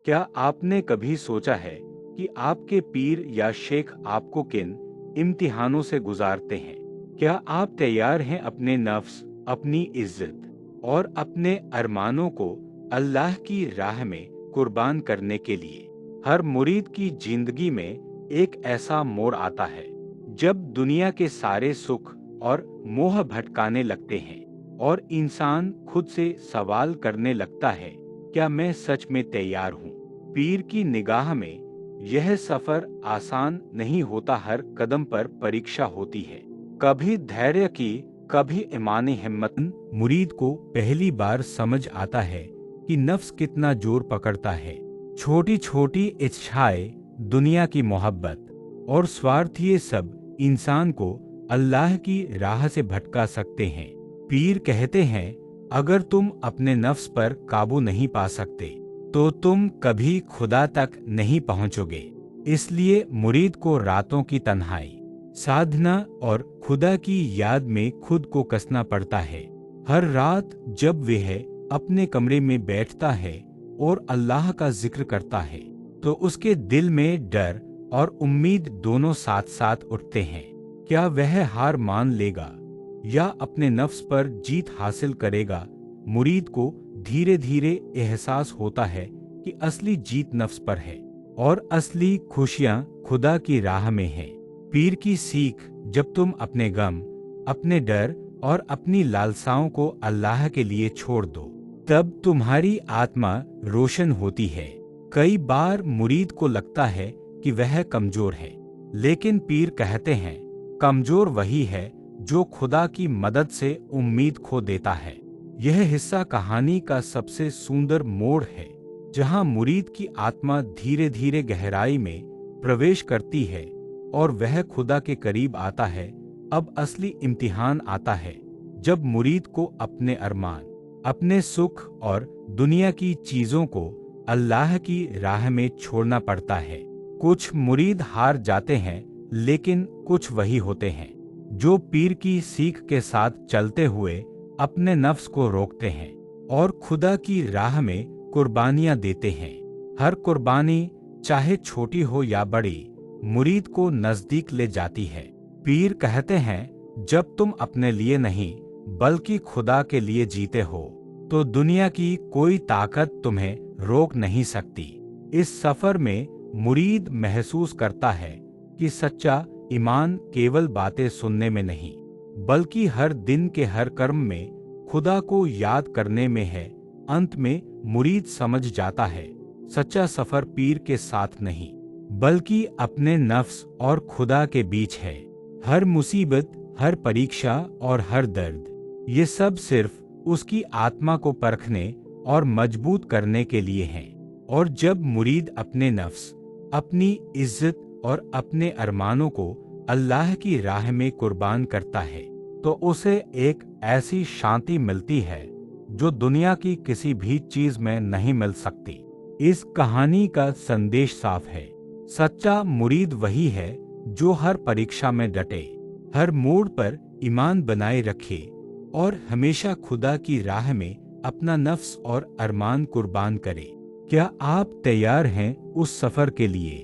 क्या आपने कभी सोचा है कि आपके पीर या शेख आपको किन इम्तिहानों से गुजारते हैं? क्या आप तैयार हैं अपने नफ्स, अपनी इज्जत और अपने अरमानों को अल्लाह की राह में कुर्बान करने के लिए? हर मुरीद की जिंदगी में एक ऐसा मोड़ आता है जब दुनिया के सारे सुख और मोह भटकाने लगते हैं और इंसान खुद से सवाल करने लगता है, क्या मैं सच में तैयार हूँ? पीर की निगाह में यह सफर आसान नहीं होता, हर कदम पर परीक्षा होती है। कभी धैर्य की, कभी ईमानी हिम्मत। मुरीद को पहली बार समझ आता है कि नफ्स कितना जोर पकड़ता है। छोटी छोटी इच्छाएं, दुनिया की मोहब्बत और स्वार्थ, ये सब इंसान को अल्लाह की राह से भटका सकते हैं। पीर कहते हैं, अगर तुम अपने नफ्स पर काबू नहीं पा सकते तो तुम कभी खुदा तक नहीं पहुंचोगे। इसलिए मुरीद को रातों की तन्हाई, साधना और खुदा की याद में खुद को कसना पड़ता है। हर रात जब वह अपने कमरे में बैठता है और अल्लाह का जिक्र करता है तो उसके दिल में डर और उम्मीद दोनों साथ साथ उठते हैं। क्या वह हार मान लेगा या अपने नफ्स पर जीत हासिल करेगा? मुरीद को धीरे धीरे एहसास होता है कि असली जीत नफ्स पर है और असली खुशियां खुदा की राह में है। पीर की सीख, जब तुम अपने गम, अपने डर और अपनी लालसाओं को अल्लाह के लिए छोड़ दो, तब तुम्हारी आत्मा रोशन होती है। कई बार मुरीद को लगता है कि वह कमजोर है, लेकिन पीर कहते हैं, कमजोर वही है जो खुदा की मदद से उम्मीद खो देता है। यह हिस्सा कहानी का सबसे सुंदर मोड़ है, जहां मुरीद की आत्मा धीरे धीरे गहराई में प्रवेश करती है और वह खुदा के करीब आता है। अब असली इम्तिहान आता है, जब मुरीद को अपने अरमान, अपने सुख और दुनिया की चीजों को अल्लाह की राह में छोड़ना पड़ता है। कुछ मुरीद हार जाते हैं, लेकिन कुछ वही होते हैं जो पीर की सीख के साथ चलते हुए अपने नफ्स को रोकते हैं और खुदा की राह में कुर्बानियां देते हैं। हर कुर्बानी, चाहे छोटी हो या बड़ी, मुरीद को नजदीक ले जाती है। पीर कहते हैं, जब तुम अपने लिए नहीं बल्कि खुदा के लिए जीते हो तो दुनिया की कोई ताकत तुम्हें रोक नहीं सकती। इस सफर में मुरीद महसूस करता है कि सच्चा ईमान केवल बातें सुनने में नहीं, बल्कि हर दिन के हर कर्म में खुदा को याद करने में है। अंत में मुरीद समझ जाता है, सच्चा सफर पीर के साथ नहीं, बल्कि अपने नफ्स और खुदा के बीच है। हर मुसीबत, हर परीक्षा और हर दर्द, ये सब सिर्फ उसकी आत्मा को परखने और मजबूत करने के लिए हैं। और जब मुरीद अपने नफ्स, अपनी इज्जत और अपने अरमानों को अल्लाह की राह में कुर्बान करता है तो उसे एक ऐसी शांति मिलती है जो दुनिया की किसी भी चीज में नहीं मिल सकती। इस कहानी का संदेश साफ है, सच्चा मुरीद वही है जो हर परीक्षा में डटे, हर मोड़ पर ईमान बनाए रखे और हमेशा खुदा की राह में अपना नफ्स और अरमान कुर्बान करे। क्या आप तैयार हैं उस सफर के लिए?